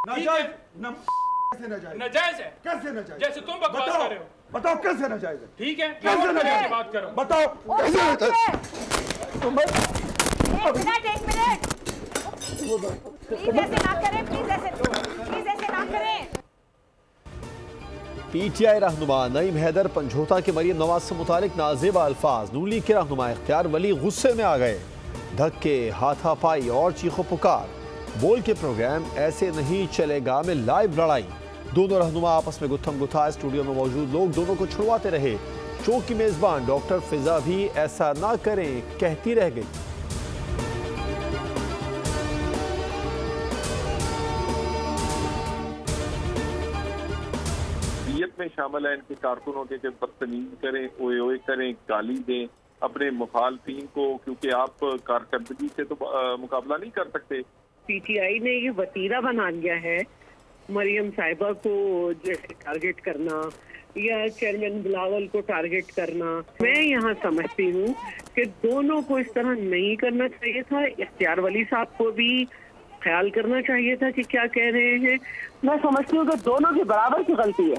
नाजायज है। कैसे नाजायज? जैसे तुम बकवास कर रहे हो। बताओ कैसे नाजायज है? ठीक है, कैसे नाजायज बात करो। बताओ कैसे नाजायज? एक मिनट प्लीज ऐसे ना करें, प्लीज ऐसे ना करें। पीटीआई रहनुमा नईम हैदर पंजोता के मरियम नवाज से मुतालिक नाजेबा अल्फाज। नून लीग के रहनुमा इख्तियार वली गुस्से में आ गए। धक्के, हाथापाई और चीखो पुकार। बोल के प्रोग्राम ऐसे नहीं चलेगा में लाइव लड़ाई। दोनों रहनुमा आपस में गुत्थम गुत्था। स्टूडियो में मौजूद लोग दोनों को छुड़वाते रहे। शो की मेजबान डॉक्टर फिजा भी ऐसा ना करें कहती रह गई। में शामिल है इनके कारकुनों के बदतमीज करें, ओए ओए करें, गाली दें अपने मुखालफीन को, क्योंकि आप कारकर्दगी से तो मुकाबला नहीं कर सकते। पीटीआई ने ये वतीरा बना लिया है मरियम साहिबा को जैसे टारगेट करना या चेयरमैन बिलावल को टारगेट करना। मैं यहाँ समझती हूँ कि दोनों को इस तरह नहीं करना चाहिए था। इख्तियार वली साहब को भी ख्याल करना चाहिए था कि क्या कह रहे हैं। मैं समझती हूँ कि दोनों की बराबर की गलती है।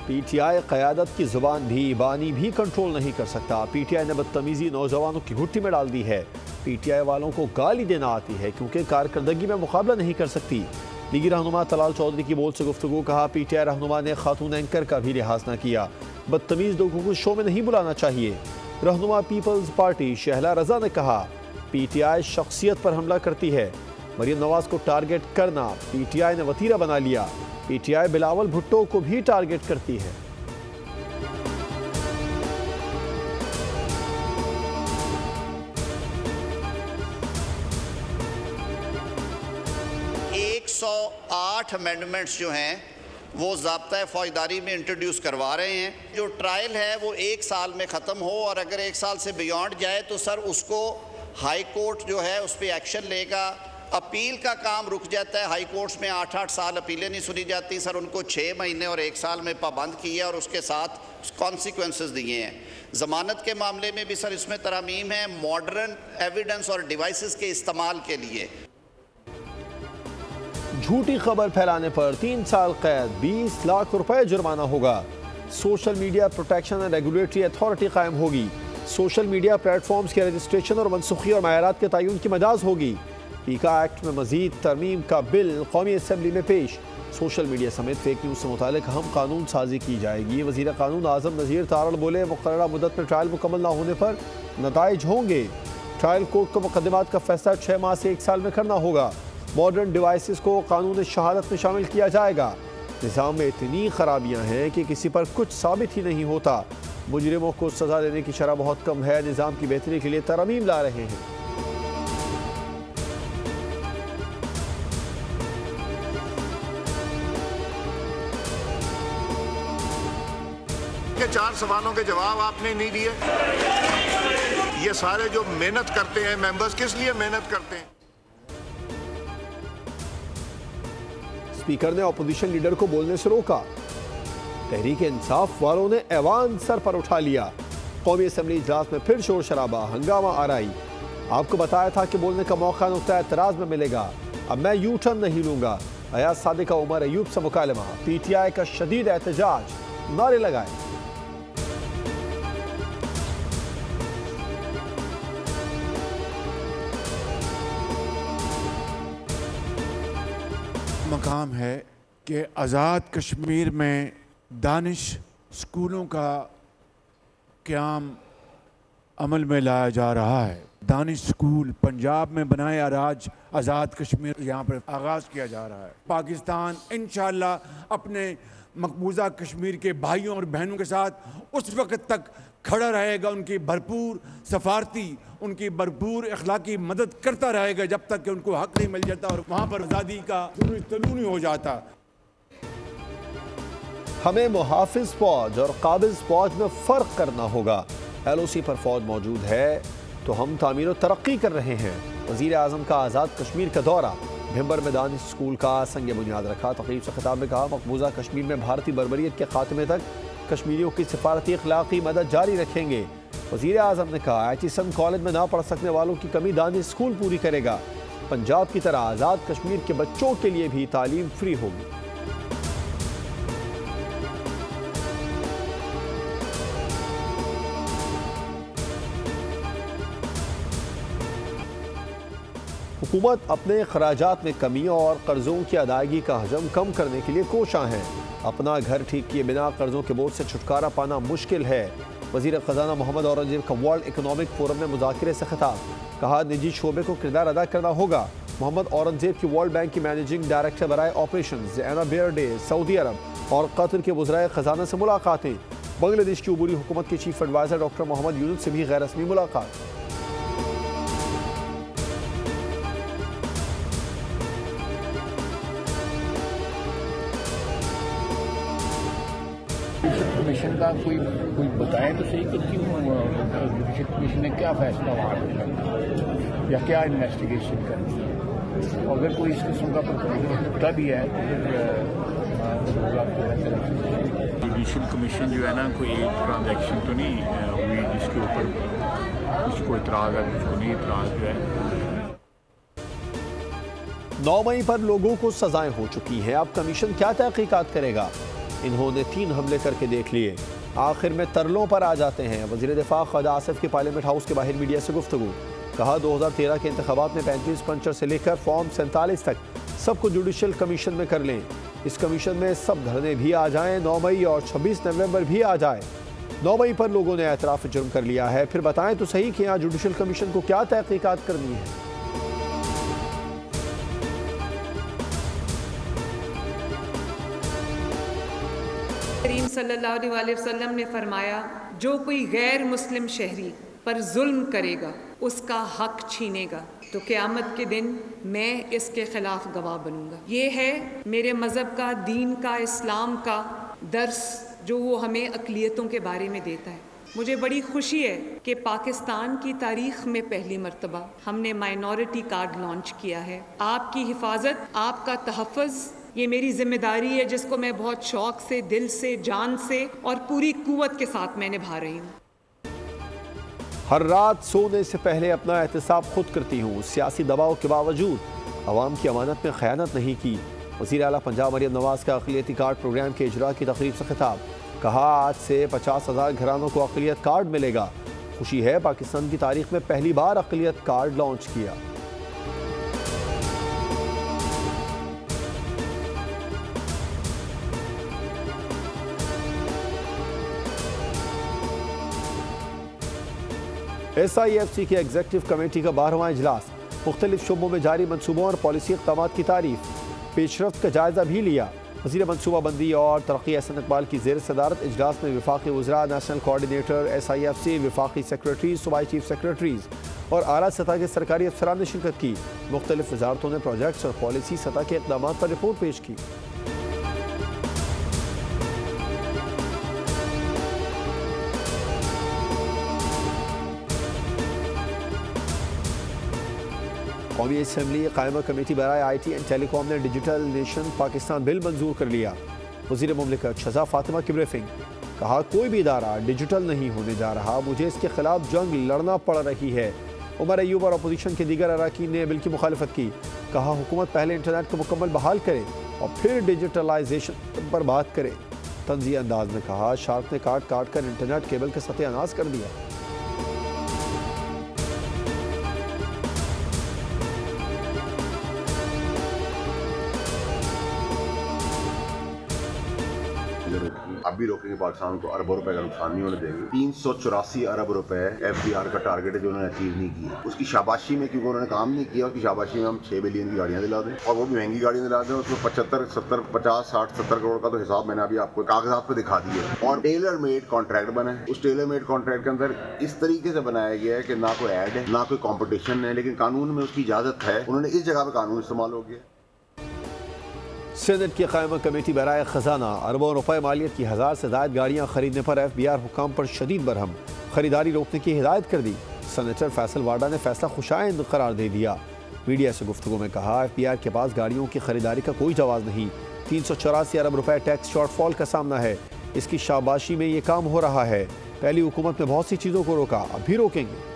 पीटीआई क़यादत की जुबान भी बानी भी कंट्रोल नहीं कर सकता। पीटीआई ने बदतमीजी नौजवानों की घुट्टी में डाल दी है। पीटीआई वालों को गाली देना आती है क्योंकि कारकर्दगी में मुकाबला नहीं कर सकती। लीगी रहनुमा तलाल चौधरी की बोल से गुफ्तगू। कहा पीटीआई रहनुमा ने खातून एंकर का भी लिहाज न किया। बदतमीज लोगों को शो में नहीं बुलाना चाहिए। रहनुमा पीपल्स पार्टी शहला रजा ने कहा पीटीआई शख्सियत पर हमला करती है। मरियम नवाज को टारगेट करना पीटीआई ने वतीरा बना लिया। पीटीआई बिलावल भुट्टो को भी टारगेट करती है। आठ अमेंडमेंट्स जो हैं वो ज़ाब्ता फौजदारी में इंट्रोड्यूस करवा रहे हैं। जो ट्रायल है वो 1 साल में ख़त्म हो और अगर 1 साल से बियॉन्ड जाए तो सर उसको हाई कोर्ट जो है उस पर एक्शन लेगा। अपील का काम रुक जाता है। हाई कोर्ट्स में 8-8 साल अपीलें नहीं सुनी जाती। सर उनको 6 महीने और 1 साल में पाबंद किया और उसके साथ कॉन्सिक्वेंसेस दिए हैं। ज़मानत के मामले में भी सर इसमें तरमीम है मॉडर्न एविडेंस और डिवाइसेस के इस्तेमाल के लिए। झूठी खबर फैलाने पर 3 साल कैद, 20 लाख रुपए जुर्माना होगा। Social media protection and regulatory authority कायम होगी। सोशल मीडिया प्लेटफॉर्म्स के रजिस्ट्रेशन और मनसूखी और मायरात के तयन की मजाज होगी। पीका एक्ट में मजीद तरमीम का बिल कौमी असम्बली में पेश। सोशल मीडिया समेत फेक न्यूज़ से मुतालिक अहम कानून साजी की जाएगी। वज़ीर कानून आज़म नज़ीर तारड़ बोले मुक़र्ररा मुद्दत में ट्रायल मुकम्मल न होने पर नताइज होंगे। ट्रायल कोर्ट को मुकदमात का फैसला 6 माह से 1 साल में करना होगा। मॉडर्न डिवाइसेस को कानून शहादत में शामिल किया जाएगा। निज़ाम में इतनी खराबियां हैं कि किसी पर कुछ साबित ही नहीं होता। मुजरिमों को सज़ा देने की शरह बहुत कम है। निज़ाम की बेहतरी के लिए तरमीम ला रहे हैं। के 4 सवालों के जवाब आपने नहीं दिए। ये सारे जो मेहनत करते हैं मेंबर्स किस लिए मेहनत करते हैं? स्पीकर ने अपोजिशन लीडर को बोलने से रोका। तहरीक इंसाफ वालों ने ऐवान सर पर उठा लिया। कौमी असम्बली इजलास में फिर शोर शराबा, हंगामा आराई। आपको बताया था कि बोलने का मौका नुक्ता एतराज में मिलेगा। अब मैं यू टर्न नहीं लूंगा। अयाज सादिक उमर अयूब से मुकालमा। पीटीआई का शदीद एहतजाज, नारे लगाए। मकाम है कि आज़ाद कश्मीर में दानिश स्कूलों का क़याम अमल में लाया जा रहा है। दानिश स्कूल पंजाब में बनाया राज आज़ाद कश्मीर यहाँ पर आगाज़ किया जा रहा है। पाकिस्तान इंशाअल्लाह अपने मकबूजा कश्मीर के भाइयों और बहनों के साथ उस वक़्त तक खड़ा रहेगा। उनकी भरपूर सफारती, उनकी भरपूर अखलाकी मदद करता रहेगा जब तक कि उनको हक नहीं मिल जाता और वहाँ पर आज़ादी का तनूनी हो जाता। हमें मुहाफिज फौज और काबिज फौज में फ़र्क करना होगा। LOC पर फौज मौजूद है तो हम तामीर और तरक्की कर रहे हैं। वज़ीर आज़म का आज़ाद कश्मीर का दौरा। भिंबर में दानिश स्कूल का संग बुनियाद रखा। तकरीब से खिताब में कहा मकबूजा कश्मीर में भारतीय बर्बरियत के खात्मे तक कश्मीरियों की सिफारती अखलाकी मदद जारी रखेंगे। वज़ीर आज़म ने कहा एचिसन कॉलेज में ना पढ़ सकने वालों की कमी दानिश स्कूल पूरी करेगा। पंजाब की तरह आज़ाद कश्मीर के बच्चों के लिए भी तालीम फ्री होगी। हुकूमत अपने खराजात में कमी और कर्जों की अदायगी का हजम कम करने के लिए कोशां है। अपना घर ठीक किए बिना कर्जों के बोझ से छुटकारा पाना मुश्किल है। वज़ीर ख़ज़ाना मोहम्मद औरंगज़ेब का वर्ल्ड इकोनॉमिक फोरम में मुज़ाकरे से खिताब, कहा निजी शोबे को किरदार अदा करना होगा। मोहम्मद औरंगज़ेब की वर्ल्ड बैंक की मैनेजिंग डायरेक्टर बराए ऑपरेशन एना बेरडे सऊदी अरब और कतर के वज़राए ख़ज़ाना से मुलाकातें। बांग्लादेश की उबूरी हुकूमत के chief adviser doctor Mohammad Yunus से भी गैर रस्मी मुलाकात। कमीशन का कोई बताए तो सही कि क्यों जुडिशल कमीशन ने क्या फैसला वहाँ लिया या क्या इन्वेस्टिगेशन करनी है। अगर कोई इस किस्म का होता भी है तो जुडिशल कमीशन जो है ना कोई एक ट्रांजैक्शन तो नहीं हुई जिसके ऊपर कुछ इतराज़ है, कुछ नहीं इतराज़ जो है। 9 मई पर लोगों को सजाएं हो चुकी हैं, अब कमीशन क्या तहकीकात करेगा। इन्होंने 3 हमले करके देख लिए, आखिर में तरलों पर आ जाते हैं। वज़ीर दिफा ख्वाजा आसिफ की पार्लियामेंट हाउस के बाहर मीडिया से गुफ्तगू, कहा 2013 के इंतखाबात में 35 पंचर से लेकर फॉर्म 47 तक सबको जुडिशल कमीशन में कर लें। इस कमीशन में सब धरने भी आ जाएं, 9 मई और 26 नवंबर भी आ जाए। 9 मई पर लोगों ने एतराफ़ जुर्म कर लिया है, फिर बताएं तो सही कि यहाँ जुडिशल कमीशन को क्या तहकीकात करनी है। करीम सल्लल्लाहु अलैहि वसल्लम ने फरमाया, जो कोई गैर मुस्लिम शहरी पर जुल्म करेगा उसका हक छीनेगा तो क़यामत के दिन मैं इसके खिलाफ गवाह बनूंगा। ये है मेरे मज़हब का, दीन का, इस्लाम का दर्स जो वो हमें अक़लियतों के बारे में देता है। मुझे बड़ी खुशी है कि पाकिस्तान की तारीख़ में पहली मर्तबा हमने माइनॉरिटी कार्ड लॉन्च किया है। आपकी हिफाजत, आपका तहफ़्फ़ुज़ ये मेरी जिम्मेदारी है जिसको मैं बहुत शौक से, दिल से, जान से और पूरी कुव्वत के साथ मैं निभा रही हूँ। हर रात सोने से पहले अपना एहतिसाब खुद करती हूँ, सियासी दबाव के बावजूद अवाम की अमानत में खयानत नहीं की। वज़ीर आला पंजाब मरियम नवाज़ का अक़लियती कार्ड प्रोग्राम के इजरा की तकरीब से खिताब, कहा आज से 50,000 घरानों को अक़लियत कार्ड मिलेगा। खुशी है पाकिस्तान की तारीख में पहली बार अक़लियत कार्ड लॉन्च किया। SIFC की एग्जीक्यूटिव कमेटी का 12वां इजलास, मुख्तलिफ शोबों में जारी मनसूबों और पॉलिसी इक़दामात की तारीफ, पेशरफ्त का जायजा भी लिया। वज़ीर मनसूबाबंदी और तरक्की एहसन इकबाल की ज़ेर सदारत इजलास में वफाकी वज़रा, नेशनल कोऑर्डिनेटर SIFC, वफाकी सेक्रेटरीज, सूबाई चीफ सेक्रेटरीज और आला सतह के सरकारी अफसरान ने शिरकत की। मुख्तलिफ वजारतों ने प्रोजेक्ट्स और पॉलिसी सतह के इक़दामात पर रिपोर्ट पेश की। कौमी असम्बली कायमा कमेटी बराए IT एंड टेलीकॉम ने डिजिटल नेशन पाकिस्तान बिल मंजूर कर लिया। वज़ीर मुमलिकत शज़ा फातिमा की ब्रीफिंग, कहा कोई भी इदारा डिजिटल नहीं होने जा रहा, मुझे इसके खिलाफ जंग लड़ना पड़ रही है। उमर अयूब और अपोजिशन के दीगर अरकान ने बिल की मुखालफत की, कहा हुकूमत पहले इंटरनेट को मुकम्मल बहाल करे और फिर डिजिटलाइजेशन पर बात करे। तंज़ीह अंदाज में कहा शार्क ने काट काट कर इंटरनेट केबल के सत्यानाश कर दिया। अब भी रोकेंगे, पाकिस्तान को अरबों रुपए का नुकसान नहीं होने देंगे। 384 अरब रुपए FDR का टारगेट है जो उन्होंने अचीव नहीं किया। उसकी शाबाशी में, क्योंकि उन्होंने काम नहीं किया, उसकी शाबाशी में हम 6 बिलियन की गाड़ियां दिला दें और वो भी महंगी गाड़ियां दिला दें। उसमें 75, 70, 50, 60, 70 करोड़ का तो हिसाब मैंने अभी आपको कागजात पे दिखा दिया। और टेलर मेड कॉन्ट्रैक्ट बना है। उस टेलर मेड कॉन्ट्रैक्ट के अंदर इस तरीके से बनाया गया है कि ना कोई ऐड है, ना कोई कॉम्पिटिशन है, लेकिन कानून में उसकी इजाजत है। उन्होंने इस जगह पर कानून इस्तेमाल हो गया। सेनेट की कायमा कमेटी बराए खजाना अरबों रुपए मालियत की 1000 से ज़ायद गाड़ियाँ खरीदने पर FBR हुकाम पर शदीद बरहम, खरीदारी रोकने की हिदायत कर दी। सेनेटर फैसल वाडा ने फैसला खुशाइंद करार दे दिया। मीडिया से गुफ्तगू में कहा FBR के पास गाड़ियों की खरीदारी का कोई जवाब नहीं। 384 अरब रुपए टैक्स शॉर्टफॉल का सामना है, इसकी शाबाशी में ये काम हो रहा है। पहली हुकूमत में बहुत सी चीज़ों को रोका, अब भी रोकेंगे।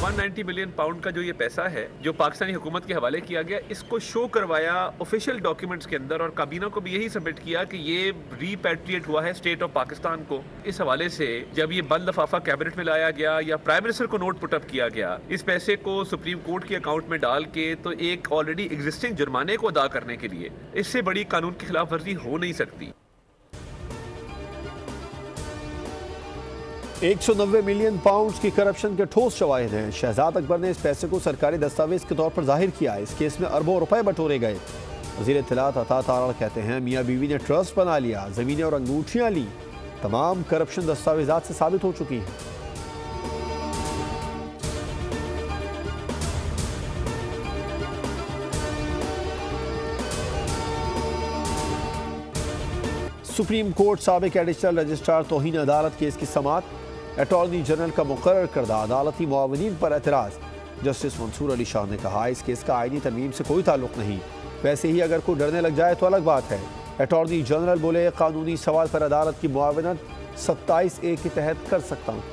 190 मिलियन पाउंड का जो ये पैसा है जो पाकिस्तानी हुकूमत के हवाले किया गया, इसको शो करवाया ऑफिशियल डॉक्यूमेंट्स के अंदर और काबीना को भी यही सबमिट किया कि ये रीपैट्रिएट हुआ है स्टेट ऑफ पाकिस्तान को। इस हवाले से जब ये बंद लफाफा कैबिनेट में लाया गया या प्राइम मिनिस्टर को नोट पुटअप किया गया, इस पैसे को सुप्रीम कोर्ट के अकाउंट में डाल के तो एक ऑलरेडी एग्जिस्टिंग जुर्माने को अदा करने के लिए इससे बड़ी कानून की खिलाफ वर्जी हो नहीं सकती। 190 मिलियन पाउंड्स की करप्शन के ठोस शवाहिद हैं। शहजाद अकबर ने इस पैसे को सरकारी दस्तावेज के तौर पर जाहिर किया। इस केस में अरबों रुपए बटोरे गए। वज़ीर इत्तलात अता तारड़ कहते हैं मियाँ बीवी ने ट्रस्ट बना लिया, ज़मीनें और अंगूठियाँ ली। तमाम करप्शन दस्तावेजात से साबित हो चुकी हैं। सुप्रीम कोर्ट साबिक एडिशनल रजिस्ट्रार तौहीन अदालत केस की समाअत। अटॉर्नी जनरल का मुकर्रर करदा अदालती मुआवनीन पर एतराज़। जस्टिस मंसूर अली शाह ने कहा इस केस का आईनी तरमीम से कोई ताल्लुक नहीं। वैसे ही अगर कोई डरने लग जाए तो अलग बात है। अटॉर्नी जनरल बोले कानूनी सवाल पर अदालत की मुआवनत 27A के तहत कर सकता हूँ।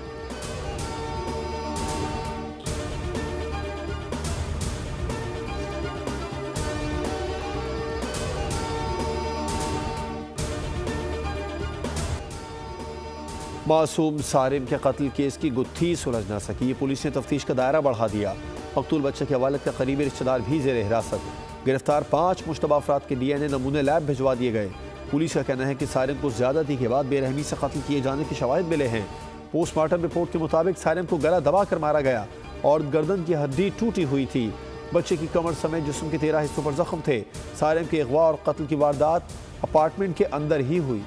मासूम सारिम के कत्ल केस की गुत्थी सुलझ ना सकी। पुलिस ने तफ्तीश का दायरा बढ़ा दिया। मकतूल बच्चे के वालिद के करीबी रिश्तेदार भी जेर हिरासत। गिरफ्तार 5 मुश्तबा अफराद के DNA नमूने लैब भिजवा दिए गए। पुलिस का कहना है कि सारिम को ज्यादती के बाद बेरहमी से कत्ल किए जाने के शवाहिद मिले हैं। पोस्टमार्टम रिपोर्ट के मुताबिक सारिम को गला दबाकर मारा गया और गर्दन की हड्डी टूटी हुई थी। बच्चे की कमर समेत जिस्म के 13 हिस्सों पर जख्म थे। सारिम के अगवा और कत्ल की वारदात अपार्टमेंट के अंदर ही हुई।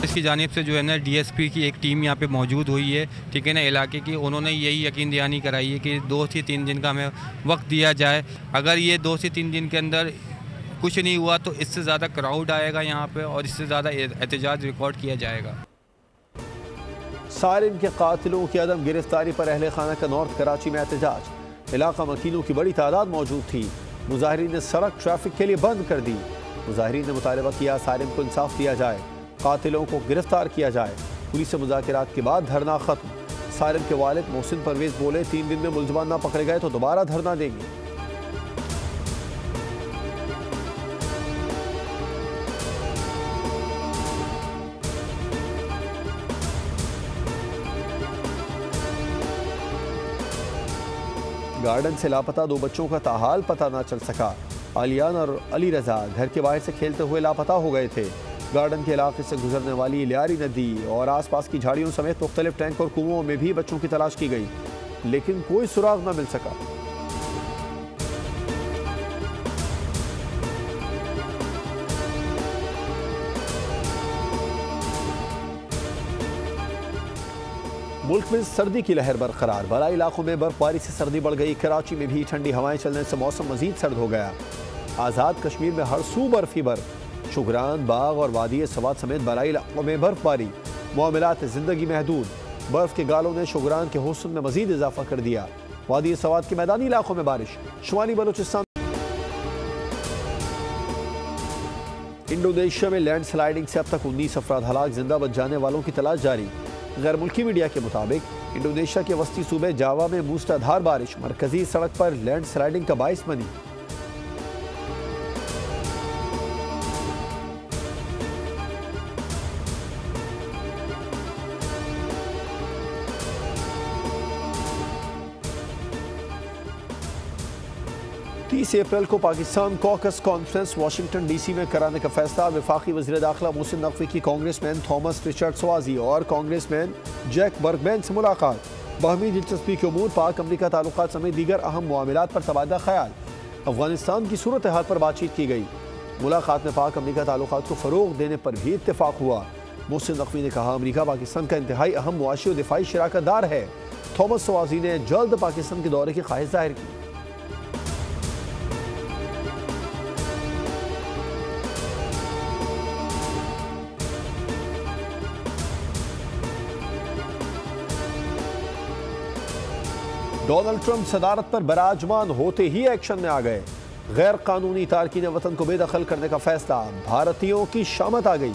इसकी जानिब से जो है ना DSP की एक टीम यहाँ पे मौजूद हुई है, ठीक है ना, इलाके की। उन्होंने यही यकीन दहानी कराई है कि 2 से 3 दिन का हमें वक्त दिया जाए। अगर ये 2 से 3 दिन के अंदर कुछ नहीं हुआ तो इससे ज़्यादा क्राउड आएगा यहाँ पे और इससे ज़्यादा एहतजाज रिकॉर्ड किया जाएगा। सारिम के कातिलों की अदम गिरफ्तारी पर अहले खाना का नॉर्थ कराची में एहतजाज। इलाका मकीनों की बड़ी तादाद मौजूद थी। मुजाहिरीन ने सड़क ट्रैफिक के लिए बंद कर दी। मुजाहिरीन ने मुतालबा किया सारिम को इंसाफ दिया जाए, कातिलों को गिरफ्तार किया जाए। पुलिस से मुज़ाकरात के बाद धरना खत्म। सारिम के वालिद मोहसिन परवेज बोले 3 दिन में मुलजमान ना पकड़े गए तो दोबारा धरना देंगे। गार्डन से लापता 2 बच्चों का ताहाल पता ना चल सका। आलियान और अली रजा घर के बाहर से खेलते हुए लापता हो गए थे। गार्डन के इलाके से गुजरने वाली लियारी नदी और आसपास की झाड़ियों समेत मुख्तलिफ टैंक और कुओं में भी बच्चों की तलाश की गई, लेकिन कोई सुराग न मिल सका। मुल्क में सर्दी की लहर बरकरार। बड़ा इलाकों में बर्फबारी से सर्दी बढ़ गई। कराची में भी ठंडी हवाएं चलने से मौसम मजीद सर्द हो गया। आज़ाद कश्मीर में हर सू बर्फ ही बर्फ। शुगरान, बाग और वादी सवात समेत बलाई इलाकों में बर्फबारी। मामलात जिंदगी महदूद। बर्फ के गालों ने शुगरान के हुस्न में मजीद इजाफा कर दिया। वादी सवात के मैदानी इलाकों में बारिश। शुमाली बलूचिस्तान। इंडोनेशिया में लैंड स्लाइडिंग से अब तक 19 अफराद हलाक। जिंदा बच जाने वालों की तलाश जारी। गैर मुल्की मीडिया के मुताबिक इंडोनेशिया के वस्ती सूबे जावा में मूसलाधार बारिश मरकजी सड़क पर लैंड स्लाइडिंग का बाइस बनी। अप्रैल को Pakistan caucus conference Washington DC में कराने का फैसला। वफाकी वज़ीर दाखिला मोहसिन नकवी की कांग्रेसमैन थॉमस रिचर्ड स्वाजी और कांग्रेसमैन जैक बर्गमैन से मुलाकात। बाहमी दिलचस्पी के उमूर, पाक अमरीका ताल्लुकात समेत दीगर अहम मामलात पर तबादला ख्याल। अफगानिस्तान की सूरत हाल पर बातचीत की गई। मुलाकात में पाक अमरीका ताल्लुकात को फ़रोग देने पर भी इत्तेफाक हुआ। मोहसिन नकवी ने कहा अमरीका पाकिस्तान का इंतहाई अहम मुआशी और दिफाई शराकतदार है। थॉमस स्वाजी ने जल्द पाकिस्तान के दौरे की ख्वाहिश जाहिर की। डोनाल्ड ट्रंप सदारत पर बराजमान होते ही एक्शन में आ गए। गैर कानूनी तारकीन वतन को बेदखल करने का फैसला, भारतीयों की शामत आ गई।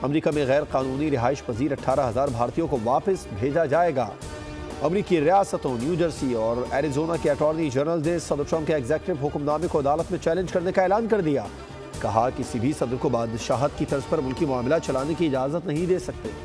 अमेरिका में गैर कानूनी रिहाइश पजीर 18,000 भारतीयों को वापस भेजा जाएगा। अमेरिकी रियासतों न्यू जर्सी और एरिजोना के अटॉर्नी जनरल ने सदर ट्रंप के एग्जीक्यूटिव हुक्मनामे को अदालत में चैलेंज करने का ऐलान कर दिया। कहा किसी भी सदर को बादशाहत की तर्ज पर मुल्की मामला चलाने की इजाजत नहीं दे सकते।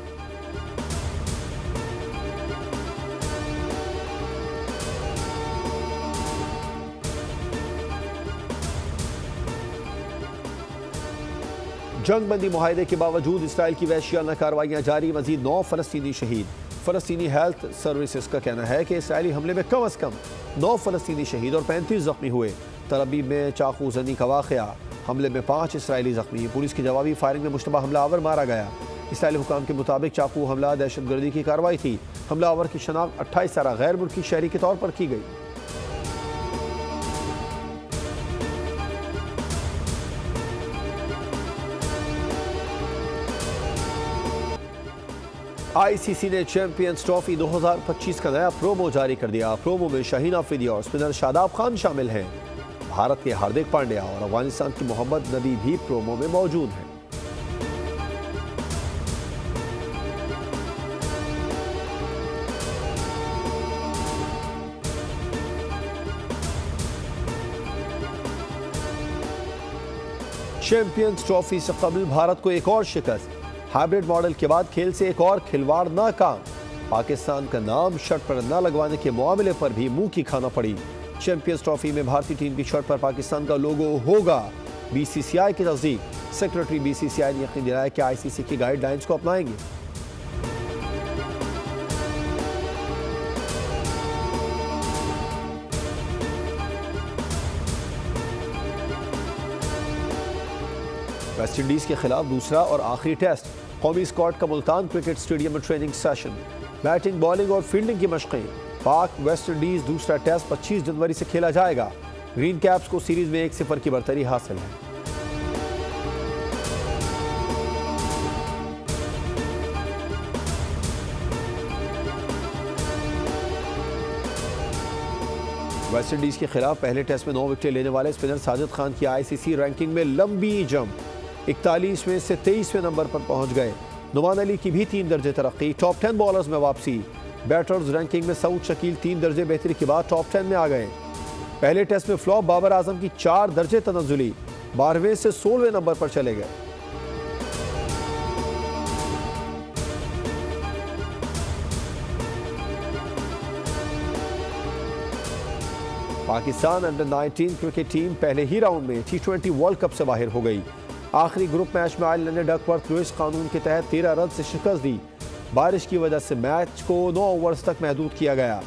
जंग बंदी मुआहदे के बावजूद इसराइल की वहशियाना कार्रवाइयां जारी, मजीद 9 फलस्तीनी शहीद। फलस्तीनी हेल्थ सर्विसेज का कहना है कि इसराइली हमले में कम अज कम 9 फलस्तीनी शहीद और 35 जख्मी हुए। तलअबीब में चाकू जनी का वाक़या, हमले में 5 इसराइली जख्मी। पुलिस की जवाबी फायरिंग में मुश्तबा हमलावर मारा गया। इसराइली हुकाम के मुताबिक चाकू हमला दहशतगर्दी की कार्रवाई थी। हमलावर की शनाख्त 28 साल गैर मुल्की शहरी के तौर पर की गई। आईसीसी ने चैंपियंस ट्रॉफी 2025 का नया प्रोमो जारी कर दिया। प्रोमो में शाहीन आफरीदी और स्पिनर शादाब खान शामिल हैं। भारत के हार्दिक पांड्या और अफगानिस्तान की मोहम्मद नबी भी प्रोमो में मौजूद हैं। चैंपियंस ट्रॉफी से कबल भारत को एक और शिकस्त। हाइब्रिड मॉडल के बाद खेल से एक और खिलवाड़ नाकाम। पाकिस्तान का नाम शर्ट पर न लगवाने के मामले पर भी मुंह की खाना पड़ी। चैंपियंस ट्रॉफी में भारतीय टीम की शर्ट पर पाकिस्तान का लोगो होगा। बीसीसीआई की तस्दीक। सेक्रेटरी बीसीसीआई ने यकीन दिलाया कि आईसीसी की गाइडलाइंस को अपनाएंगे। वेस्टइंडीज के खिलाफ दूसरा और आखिरी टेस्ट। कौमी स्क्वाड का मुल्तान क्रिकेट स्टेडियम में ट्रेनिंग सेशन। बैटिंग, बॉलिंग और फील्डिंग की मशकें। पाक वेस्टइंडीज दूसरा टेस्ट 25 जनवरी से खेला जाएगा। ग्रीन कैप्स को सीरीज में 1-0 की बरतरी हासिल है। वेस्टइंडीज के खिलाफ पहले टेस्ट में 9 विकेट लेने वाले स्पिनर साजिद खान की आईसीसी रैंकिंग में लंबी जंप। 41 में से 23वें नंबर पर पहुंच गए। नुमान अली की भी 3 दर्जे तरक्की। टॉप 10 बॉलर्स में वापसी। बैटर्स रैंकिंग में सऊद शकील 3 दर्जे बेहतरी के बाद टॉप 10 में आ गए। पहले टेस्ट में फ्लॉप बाबर आजम की 4 दर्जे तनज़ुली। 12वें से 16वें नंबर पर चले गए। पाकिस्तान अंडर 19 क्रिकेट टीम पहले ही राउंड में T20 वर्ल्ड कप से बाहर हो गई। आखिरी ग्रुप मैच में आयरलैंड ने डकवर्थ लुइस कानून के तहत 13 रन से शिकस्त दी। बारिश की वजह से मैच को 9 ओवर्स तक महदूद किया गया।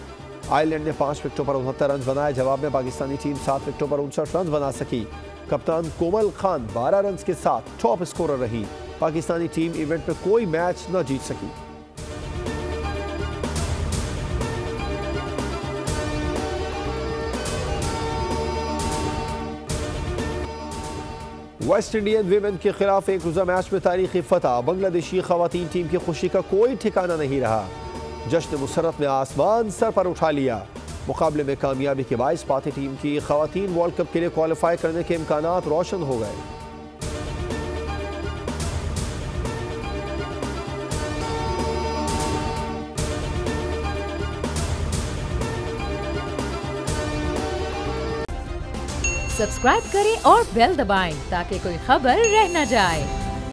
आयरलैंड ने 5 विकेटों पर 69 रन बनाए। जवाब में पाकिस्तानी टीम 7 विकेटों पर 59 रन बना सकी। कप्तान कोमल खान 12 रन के साथ टॉप स्कोरर रही। पाकिस्तानी टीम इवेंट में कोई मैच न जीत सकी। वेस्ट इंडियन विमेन के खिलाफ एक रोजा मैच में तारीखी फतह। बांग्लादेशी खवातीन टीम की खुशी का कोई ठिकाना नहीं रहा। जश्न मुसर्रत ने आसमान सर पर उठा लिया। मुकाबले में कामयाबी के बाइस पाती टीम की खवातीन वर्ल्ड कप के लिए क्वालिफाई करने के इम्कानात रोशन हो गए। सब्सक्राइब करें और बेल दबाएं ताकि कोई खबर रह न जाए।